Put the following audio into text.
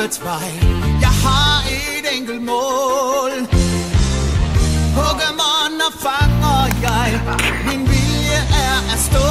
livets vej. Jeg har et enkelt mål. Pokémon og fanger jeg. Min vilje er at stå